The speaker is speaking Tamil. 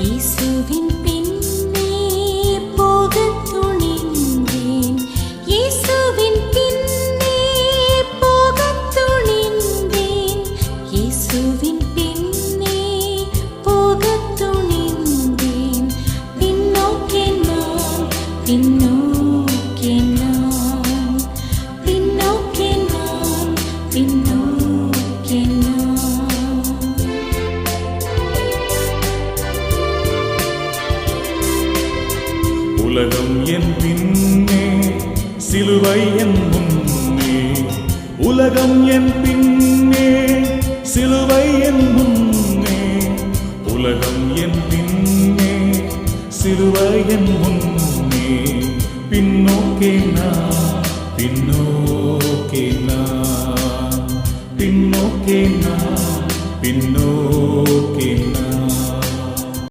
இயேசுவின் பின்னே போகத் துணிந்தேன். இயேசுவின் பின்னே போகத் துணிந்தேன். இயேசுவின் பின்னே போகத் துணிந்தேன். பின்னோக்கே நான், பின்னோக்கே நான், பின்னோக்கே நான், பின்னோக்கே நான். உலகம் என் பின்னே, சிலுவை என் முன்னே. உலகம் என் பின்னே, சிலுவை என் முன்னே. உலகம் என் பின்னே, சிலுவை என் முன்னே. பின்னோக்கே நான், பின்னோக்கே நான், பின்னோக்கே நான்.